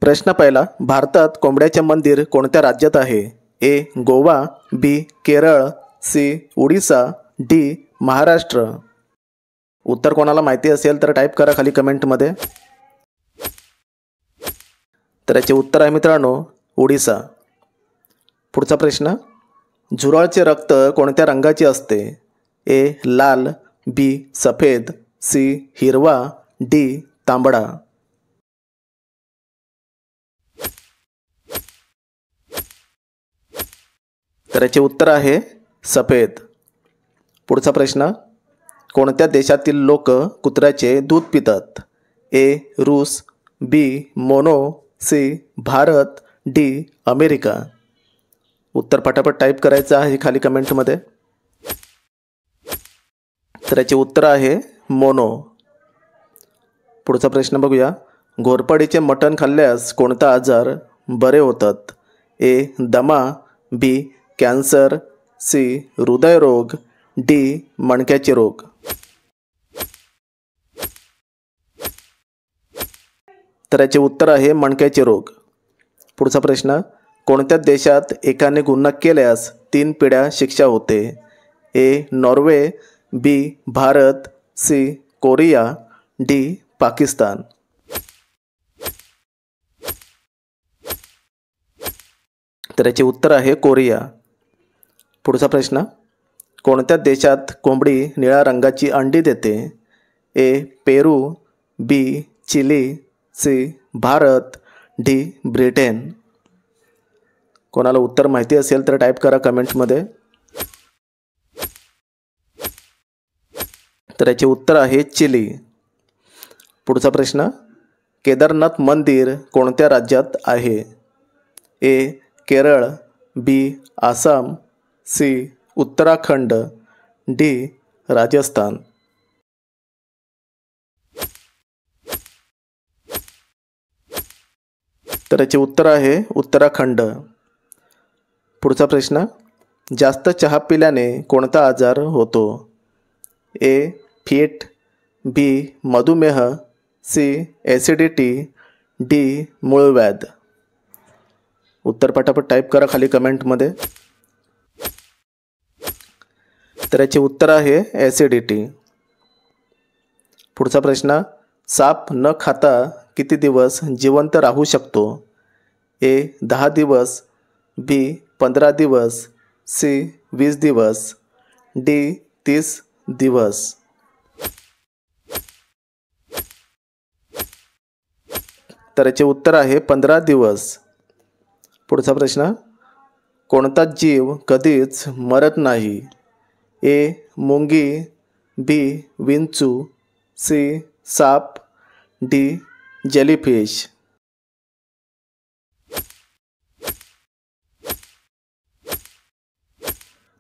प्रश्न पहिला, भारतात कोंबड्याचे मंदिर कोणत्या राज्यात आहे? ए गोवा, बी केरळ, सी ओडिसा, डी महाराष्ट्र. उत्तर कोणाला माहिती असेल तर टाईप करा खाली कमेंटमध्ये. तर याचे उत्तर आहे मित्रांनो ओडिसा. पुढचा प्रश्न, झुरळचे रक्त कोणत्या रंगाचे असते? ए लाल, बी सफेद, सी हिरवा, डी तांबडा. तर याचे उत्तर आहे सफेद. पुढचा प्रश्न, कोणत्या देशातील लोक कुत्र्याचे दूध पितात? ए रूस, बी मोनो, सी भारत, डी अमेरिका. उत्तर पटापट टाईप करायचं आहे खाली कमेंटमध्ये. तर याचे उत्तर आहे मोनो. पुढचा प्रश्न बघूया, घोरपडीचे मटण खाल्ल्यास कोणता आजार बरे होतात? ए दमा, बी कॅन्सर, सी हृदयरोग, डी मणक्याचे रोग. तर याचे उत्तर आहे मणक्याचे रोग. पुढचा प्रश्न, कोणत्या देशात एकाने गुन्हा केल्यास 3 पिढ्या शिक्षा होते? A Norway, B Bharat, C Korea, D Pakistan. तर याचे उत्तर आहे कोरिया. पुढचा प्रश्न, कोणत्या देशात कोंबडी निळ्या रंगाची अंडी देते? A Peru, B Chile, C Bharat, D Britain. कोणाला उत्तर माहिती असेल तर टाईप करा कमेंटमध्ये. तर याचे उत्तर आहे चिली. पुढचा प्रश्न, केदारनाथ मंदिर कोणत्या राज्यात आहे? ए केरळ, बी आसाम, सी उत्तराखंड, डी राजस्थान. तर याचे उत्तर आहे उत्तराखंड. पुढचा प्रश्न, जास्त चहा पिल्याने कोणता आजार होतो? ए फीट, बी मधुमेह, सी ॲसिडिटी, डी मूळव्याध. उत्तर पटापट टाईप करा खाली कमेंटमध्ये. तर याचे उत्तर आहे ॲसिडिटी. पुढचा प्रश्न, साप न खाता किती दिवस जिवंत राहू शकतो? ए 10 दिवस, बी 15 दिवस, सी 20 दिवस, डी 30 दिवस. तर याचे उत्तर आहे 15 दिवस. पुढचा प्रश्न, कोणता जीव कधीच मरत नाही? ए मुंगी, बी विंचू, सी साप, डी जेलीफिश.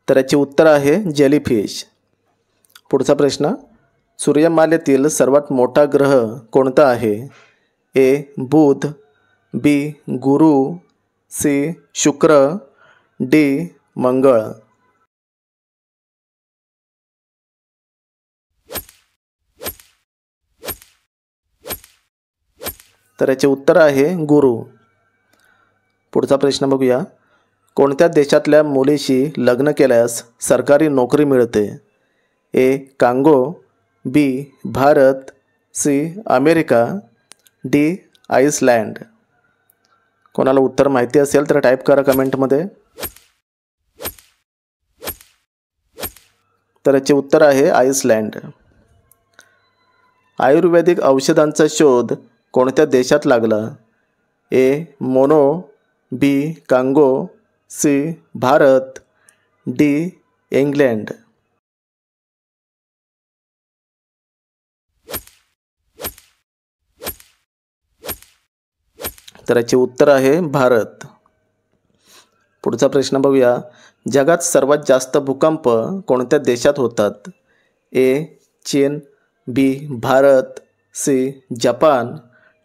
तर याचे उत्तर आहे जेलीफिश. पुढचा प्रश्न, सूर्यमालेतील सर्वात मोठा ग्रह कोणता आहे? ए बुध, बी गुरु, सी शुक्र, डी मंगळ. तर याचे उत्तर आहे गुरु. पुढचा प्रश्न बघूया, कोणत्या देशातल्या मुलीशी लग्न केल्यास सरकारी नोकरी मिळते? A Congo, B Bharat, C America, D Iceland. कोणाला उत्तर माहिती असेल तर टाईप करा कमेंटमध्ये. तर याचे उत्तर आहे आइसलँड. आयुर्वेदिक औषधांचा शोध कोणत्या देशात लागला? ए मोनो, B Congo, C Bharat, D England. तर याचे उत्तर आहे भारत. पुढचा प्रश्न बघूया, जगात सर्वात जास्त भूकंप कोणत्या देशात होतात? ए चीन, B Bharat, C Japan,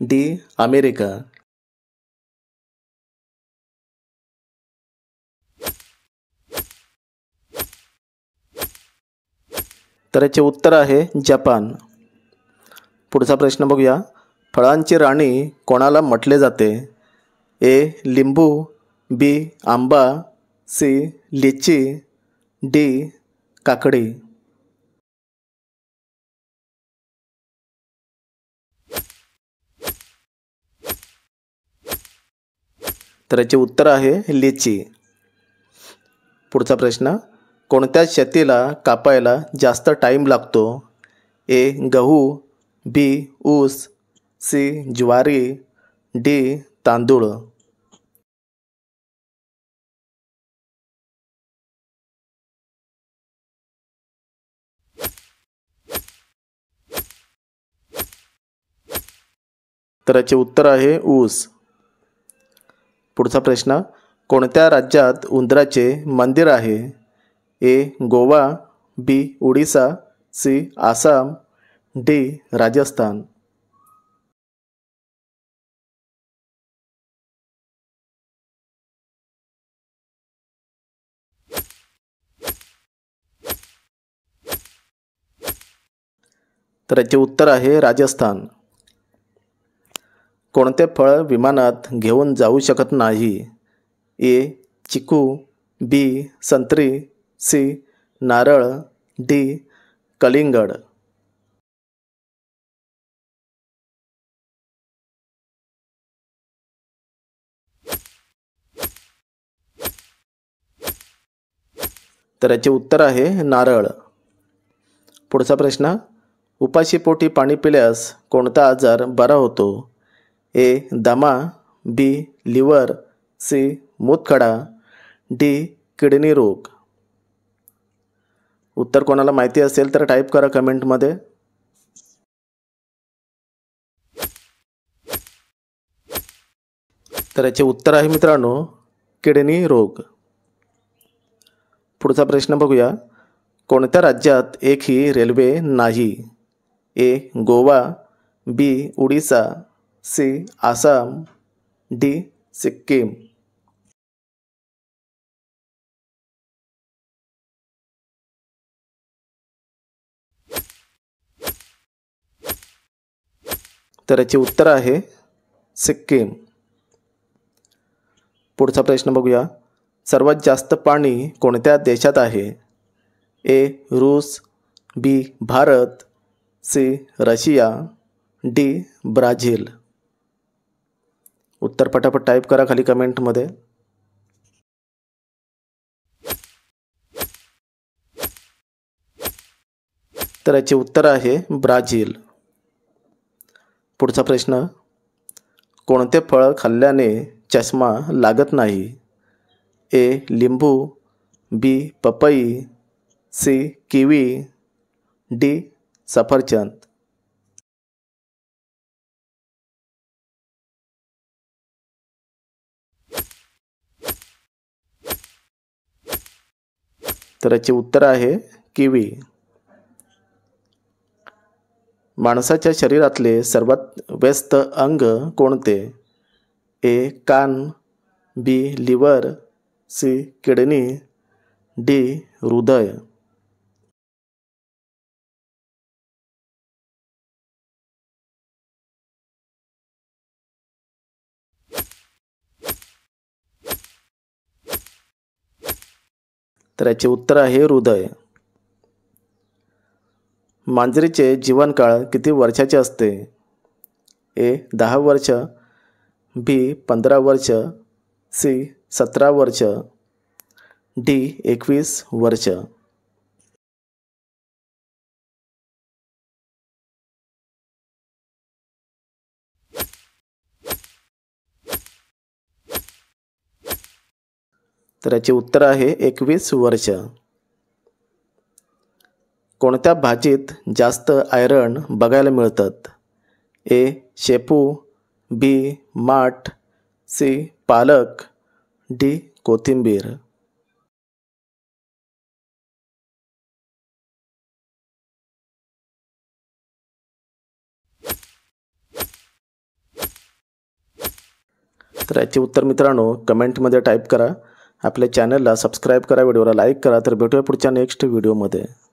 D America. तर याचे उत्तर आहे जपान. पुढचा प्रश्न बघूया, फळांची राणी कोणाला म्हटले जाते? ए. लिंबू, बी. आंबा, सी. लिची, डी. काकडी. तर याचे उत्तर आहे लिची. पुढचा प्रश्न, कोणत्या शेतीला कापायला जास्त टाईम लागतो? ए. गहू, बी. ऊस, सी. ज्वारी, डी. तांदूळ. तर याचे उत्तर आहे ऊस. पुढचा प्रश्न, कोणत्या राज्यात उंदराचे मंदिर आहे? ए. गोवा, बी. ओडिसा, सी. आसाम, डी. राजस्थान. तर याचे उत्तर आहे राजस्थान. कोणते फळ विमानात घेऊन जाऊ शकत नाही? ए. चिकू, बी. संत्री, सी. नारळ, डी. कलिंगड. तर याचे उत्तर आहे नारळ. पुढचा प्रश्न, उपाशीपोटी पाणी पिल्यास कोणता आजार बरा होतो? ए. दमा, बी. Liver, C. मूतखडा, डी. किडनी रोग. उत्तर कोणाला माहिती असेल तर टाईप करा कमेंटमध्ये. तर याचे उत्तर आहे मित्रांनो किडनी रोग. पुढचा प्रश्न बघूया, कोणत्या राज्यात एकही रेल्वे नाही? ए. गोवा, बी. ओडिसा, सी. आसाम, डी. सिक्कीम. तर याचे उत्तर आहे सिक्कीम. पुढचा प्रश्न बघूया, सर्वात जास्त पाणी कोणत्या देशात आहे? ए. रूस, B. Bharat, C. Russia, D. Brazil. उत्तर पटापट टाईप करा खाली कमेंटमध्ये. तर याचे उत्तर आहे ब्राझील. पुढचा प्रश्न, कोणते फळ खाल्ल्याने चष्मा लागत नाही? ए. लिंबू, बी. पपई, सी. Kiwi, D. सफरचंद. तर याचे उत्तर आहे किवी. माणसाच्या शरीरातले सर्वात व्यस्त अंग कोणते? ए. कान, B. Liver, C. Kidney, D. हृदय. तर याचे उत्तर आहे हृदय. मांजरीचे जीवनकाळ किती वर्षाचे असते? ए. 10 वर्ष, बी. 15 वर्ष, सी. 17 वर्ष, डी. 21 वर्ष. तर याचे उत्तर आहे 21 वर्ष. कोणत्या भाजीत जास्त आयरन बघायला मिळतात? ए. शेपू, बी. माठ, सी. पालक, डी. कोथिंबीर. तर याचे उत्तर मित्रांनो कमेंटमध्ये टाईप करा. आपल्या चॅनलला सबस्क्राईब करा, व्हिडिओला लाईक करा. तर भेटूया पुढच्या नेक्स्ट व्हिडिओमध्ये.